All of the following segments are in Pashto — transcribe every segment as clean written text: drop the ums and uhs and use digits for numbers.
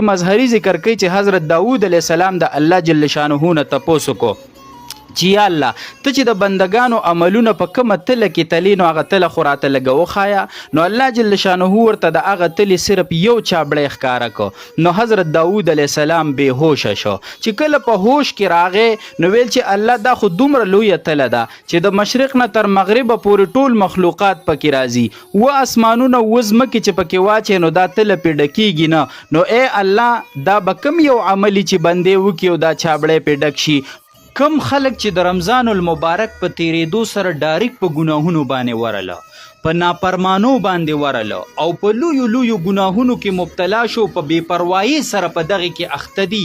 مظهری ذکر کوي چې حضرت داود علیه السلام د الله جل شانه نه تپوس وکړو چې یا الله ته چې د بندگانو عملونه په کومه تله کې تلی نو هغه تله خو راته لږه وښایه. نو الله جل شانه ورته د هغه تلې صرف یو چابړی ښکاره کړ. نو حضرت داود علیه السلام بېهوشه شو. چې کله په هوش کې راغی نو ویل چې الله دا خو دومره لویه تله ده چې د مشرق نه تر مغربه پورې ټول مخلوقات پکې راځي، و اسمانونه و ځمکې چې پکې واچې نو دا تله پې ډکېږي نه. نو ای الله دا به کوم یو عملي چې بندې وکړي او دا چابړی پې ډک شي. کم خلک چې د رمضان المبارک په تیریدو سره ډایرک په ګناهونو باندې ورله، په نافرمانو باندې ورله او په لویو لویو ګناهونو کې مبتلا شو، په بې پروایي سره په دغه کې اخته دي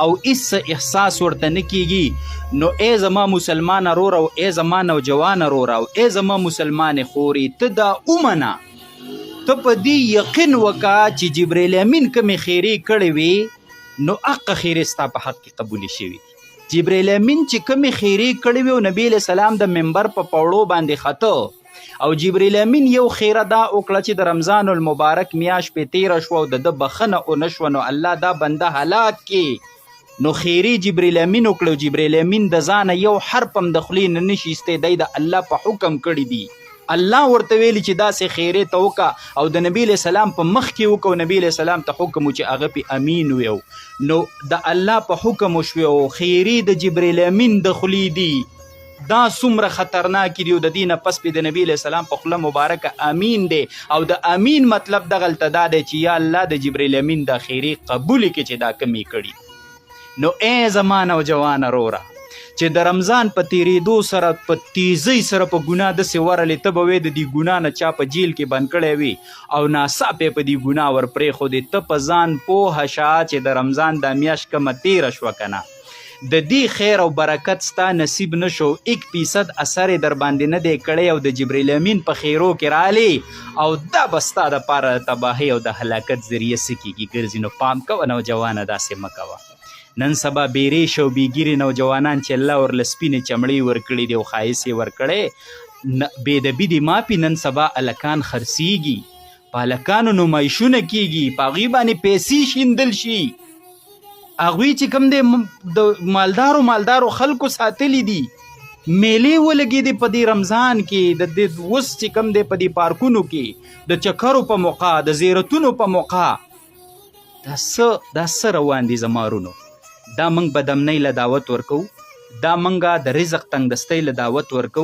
او هیڅ احساس ورته نه کیږي. نو ای زما مسلمان وروره او ای زما نوجوان وروره او ای زما مسلمان خورې، ته دا ومنه، ته په دې یقین وکړه چې جبریل امین کومې خیرې کړې وي نو هغه خیرې ستا په حق کې قبولې شوي دي. جبریل امین چې کومې خیرې کړې وي او نبی علیه السلام د منبر په پوړو باندې خته او جبریل امین یو خیره دا وکړه چې د رمضان المبارک میاشت پې تیره شوه او د ده بخښنه ونه شوه نو الله دا بنده هلاک کړي. نو خیرې جبریل امین وکړه او جبریل امین د ځانه یو حرف هم د خولې نه نشي ایستی، دی د الله په حکم کړي دي. الله ورته ویلي چې داسې خیرې ته وکړه او د نبی علیه السلام په مخ کې وکړه او نبی علیه السلام ته حکم و چې هغه پې امین ویو. نو د الله په حکم وشوې او خیرې د جبریل امین د خولې دي، دا څومره خطرناک دي او د دې نه پس پې د نبی علیه السلام په خوله مبارکه امین دی. او د امین مطلب دغلته دا دی چې یا الله د جبریل امین دا خیرې قبولې کړي چې دا کمې کړي. نو ای زما نوجوان وروره چې د رمضان په تیریدو سره په تیزۍ سره په ګناه داسې ورلې، ته به وې د دې ګناه نه چا په جیل کې بند کړی وي او ناڅاپه یې په دې ګناه ور پرېښودې، ته په ځان پوهه شه چې د رمضان دا میاشت کومه تیره شوه که نه، د دې خیر او برکت ستا نصیب نه شو، 1% اثر یې در باندې نه دی کړی او د جبریل امین په خیرو کې رالی او دا به ستا دپاره د تباهۍ او د هلاکت ذریعه څه کېږي ګرځي. نو پام کوه نوجوانه، داسې مه کوه. نن سبا بیریش او بیګیرې نوجوانان چې الله ورله سپینې چمړې ورکړي دي او ښایست یې ورکړی، بېدبي دې ماپي. نن سبا الکان خرڅیږي، په هلکانو نمایشونه کیږي، په هغوی باندې پیسې شیندل شي، هغوی چې کوم دی د مالدارو خلکو ساتلی دي، میلې ولګېدې په دې رمضان کې، د دې اوس چې کوم دی په دې پارکونو کې د چکرو په موقع، د زیارتونو په موقع، دا څه روان دي زما ورونو؟ دا موږ بدمنۍ له دعوت ورکو، دا موږ د رزق تنګدستۍ له دعوت ورکو،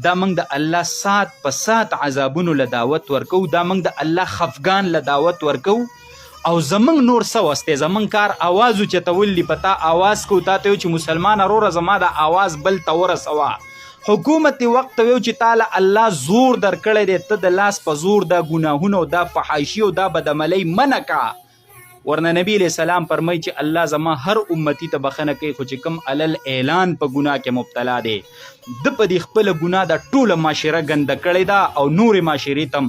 دا موږ د الله سات په سات عذابونو له دعوت ورکو، دا موږ د الله خفګان له دعوت ورکو. او زمونږ نور څه وستی، زمونږ کار آواز اوچتول دي، په تا آواز کو، تا ته یو چې مسلمان وروره زما د آواز بل ته ورسوه. حکومت وقت ته ویو چې تعالی الله زور درکړی دی، ته د لاس په زور دا ګناهونه او دا فحاشي او دا بدعملۍ منع کړه. ورنه نبی علیہ السلام فرمایي چې الله زما هر امتی ته بخښنه کوي، خو چې کوم علل اعلان په ګناه کې مبتلا دی، د په دې خپله ګناه د ټوله معاشره ګنده کړې ده او نورې معاشرې ته هم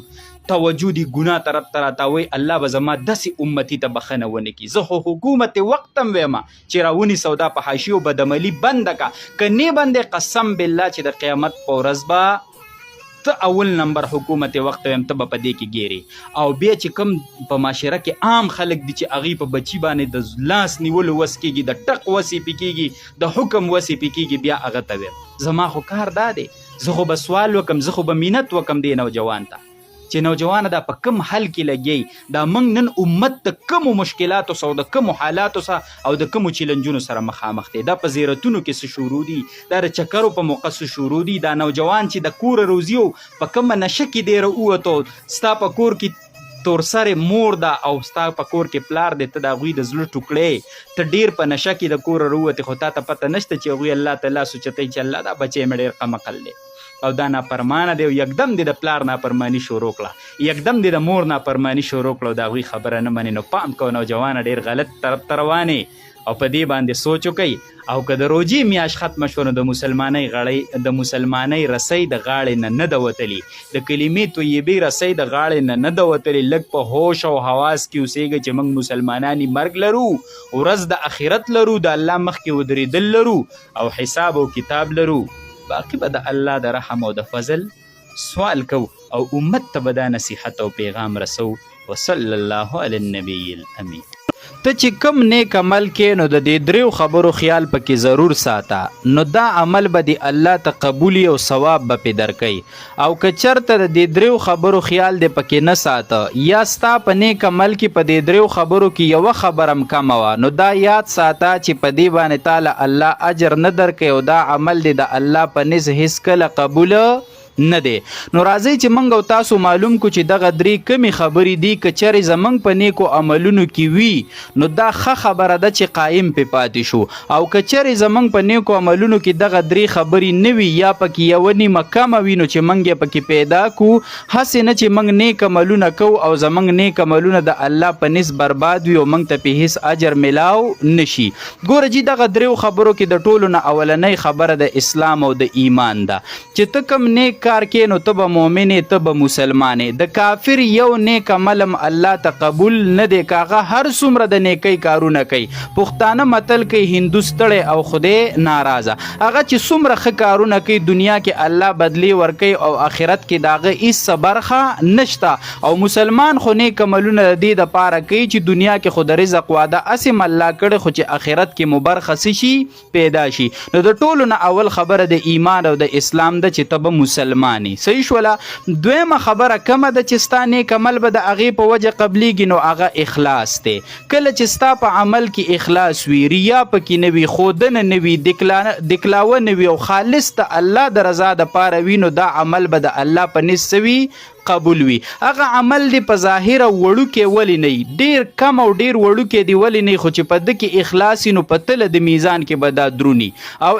توجه دي ګناه طرف ته راتاوی، الله به زما داسې امتي ته بخښنه ونه کړي. زه خو حکومت وقت هم ویم چې راونیسه او دا فحاشي او بدعملي بنده کړه، که نه بندې قسم بالله چې د قیامت په ورځ به ته اول نمبر حکومت وقت ویم، ته به په دې کې ګیرې. او بیا چې کوم په معاشره کې عام خلک دي چې هغوی په بچي باندې د لاس نیولو وس کېږي، د ټق وس یې پې کېږي، د حکم وس یې پې کېږي، بیا هغه ته ویم زما خو کار دا دی، زه خو به سوال وکم، زه خو به منت وکم دې نوجوان ته چې نوجوانه دا په کوم حل کې لګي، دا موږ نن امت د کومو مشکلاتو سره او د کومو حالاتو سره او د کومو چیلنجونو سره مخامخ دی. دا په زیارتونو کې څه شروع دي، دا د چکرو په موقع څه شروع دي، دا نوجوان چې د کوره روزي او په کومه نشه کې دی راووتو، ستا په کور کې تورسرې مور ده او ستا په کور کې پلار دی، ته د هغوی د زړه ټوکړې، ته ډېر په نشه کې د کوره راووتې، خو تا ته پته نشته چې هغوی الله ته لاس اوچتوي چې الله دا بچی مې ډېر قمقل دی او دا نافرمانه دی، او یکدم دې د پلار نافرماني شروع کړه، یکدم دې د مور نافرماني شروع کړه او د هغوی خبره نه منې. نو پام کوه نوجوانه، ډېر غلط طرف ته روانې او په دې باندې سوچ وکئ. او که د روجې میاشت ختمه شوه نو د مسلمانۍ رسۍ د غاړې نه ده وتلي، د کلمې طیبې رسۍ د غاړې نه ده وتلي. لږ په هوش او حواس کې اوسېږه چې موږ مسلمانان مرګ لرو، ورځ د آخرت لرو، د الله مخکې ودرېدل لرو او حساب او کتاب لرو. باقي به د الله د رحم او د فضل سوال کو او امت ته به دا نصیحت او پیغام رسو. وصلی الله علی النبی الامین. ته چې کم نیک عمل کې نو د دې دریو خبرو خیال پکې ضرور ساته نو دا عمل به دی الله ته قبولی او ثواب به پې درکوي او که چرته د دې دریو خبرو خیال دی پکې نه ساته یا ستا په نیک عمل کې په دې دریو خبرو کې یوه خبره هم کمه وه نو دا یاد ساته چې په دې باندې تعالی الله اجر نه درکوي او دا عمل دی د الله په نزد هیڅکله قبوله نه دی. نو راځئ چې موږ او تاسو معلوم کو چې دغه درې کمې خبرې دي که چېرې زموږ په نیکو عملونو کې وي نو دا ښه خبره ده چې قایم پې پاتې شو او که چېرې زموږ په نیکو عملونو کې دغه درې خبرې نه وي یا پکې یوه نیمه کمه وي نو چې موږ یې پکې پیدا کړو هسې نه چې موږ نیک عملونه کوو او زموږ نیک عملونه د الله په نس برباد وي او موږ ته پې هېڅ اجر میلاو نشي. ګوره جي دغه دریو خبرو کې د ټولو نه اولنۍ خبره د اسلام او د ایمان ده چې ته کوم نیک کار کې نو ته به مؤمنې ته به مسلمانې د کافر یو نیک عمل هم الله ته قبول نه دی که هغه هر څومره د نیکۍ کارونه کوي. پښتانه متل کوي هندو ستړی او خدای ناراضه. هغه چې څومره ښه کارونه کوي دنیا کې الله بدلی ورکوي او آخرت کې د هغه هېڅ برخه نشته او مسلمان خو نیک عملونه د دې دپاره کوي چې دنیا کې خو د رزق واده هسې الله کړی خو چې آخرت کې مو برخه څه شي پیدا شي. نو د ټولو نه اول خبره د ایمان او د اسلام ده چې ته به مسلمانې صحیح شوله. دویمه خبره کمه ده چې ستا نیک عمل به د هغې په وجه قبلیږي نو هغه اخلاص دی. کله چې ستا په عمل کې اخلاص وي ریا پکې نه وي ښودنه نه وي دکلاوه نه وي او خالص د الله د رضا دپاره وي نو دا عمل به د الله په نس څه وي قبول وي. هغه عمل دی په ظاهره وړوکی ولې نه ډیر کم او ډیر وړوکی دی ولې نه خو چې په ده کې اخلاص وي نو په تله د میزان کې به دا درونی او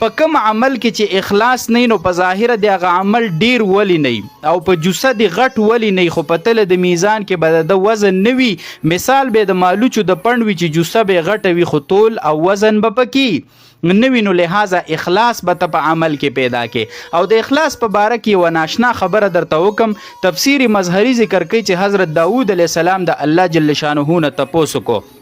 په کم عمل کې چې اخلاص نه نو په ظاهره دی هغه عمل ډیر ولې نه او په جوسه دی غټ ولې نه خو په تله د میزان کې به د وزن نه وي. مثال به د مالوچو د پڼ وي چې جوسه به غټه وي خو تول او وزن به پکې نوی. نو لحاظه اخلاص به ته په عمل کې پیدا کې او د اخلاص په باره کې یوه ناشنا خبره درته وکم. تفسیر مظهری ذکر کوي چې حضرت داود علیه السلام د الله جل شانه نه تپوس وکړو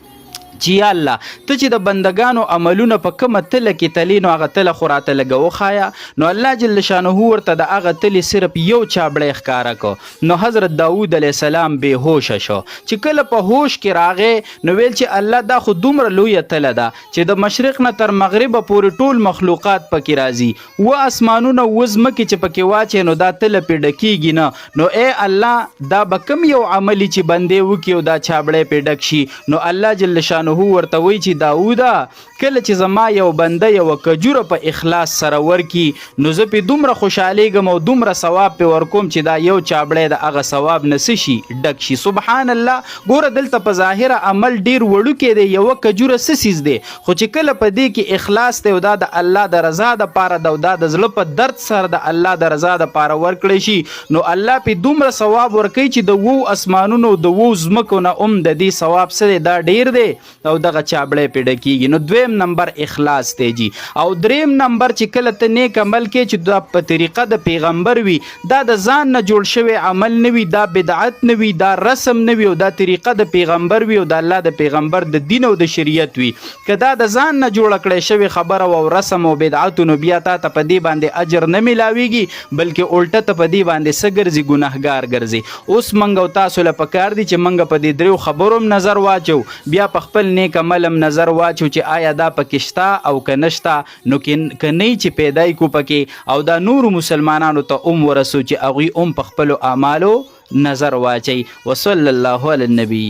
چې یا الله ته چې د بندگانو عملونه په کومه تله کې تلي نو هغه تله خو راته لږه وښایه نو الله جل شانه ورته د هغه تلې صرف یو چابړی ښکاره کړ. نو حضرت داود علیه السلام بېهوشه شو چې کله په هوش کې راغی نو ویل چې الله دا خو دومره لویه تله ده چې د مشرق نه تر مغربه پورې ټول مخلوقات پکې راځي و اسمانونه و ځمکې چې پکې واچې نو دا تله پې ډکېږي نه نو ای الله دا به کوم یو عملي چې بندې وکړي او دا چابړی پې ډک شي. نو الله جل شانه ورته وی چې داوده کله چې زما یو بنده یو کجوره په اخلاص سره ورکی نو زه پې دومره خوشحالیږم او دومره ثواب پې ورکوم چې دا یو چابړی د هغه ثواب نه څه شي ډک شي. سبحان الله. ګوره دلته په ظاهره عمل ډیر وړوکی دی یوه کجوره څه څیز دی خو چې کله په دې کې اخلاص دی او دا د الله د رضا دپاره ده او دا د زړه په درد سره د الله د رضا دپاره ورکړی شي نو الله پې دومره ثواب ورکوي چې د وو اسمانونو او د وو ځمکو نه هم د دې ثواب څه دی دا ډیر دی او دغه چابړی پې ډکېږي. نو دویم نمبر اخلاص دی جي. او دریم نمبر چې کله ته نیک عمل کې چې دا په طریقه د پیغمبر وي دا د ځان نه جوړ شوی عمل نه وي دا بدعت نه وي دا رسم نه وي او دا طریقه د پیغمبر وي او د الله د پیغمبر د دین او د شریعت وي که دا د ځان نه جوړه کړی شوې خبره او رسم او بدعتو نو بیا تا ته په دې باندې اجر نه میلاویږي بلکې الټه ته په دې باندې څه ګرځي ګناهګار ګرځي. اوس موږ او تاسو له پکار دي چې موږ په دې دریو خبرو هم نظر واچو بیا په خپل نیک عملم نظر واچو چې آیا دا پکې شته او که نشته نو که نه چې پیدا کو پکې او دا نورو مسلمانانو ته ورسو چې هغوی په خپلو اعمالو نظر واچي. وصلی الله علی النبی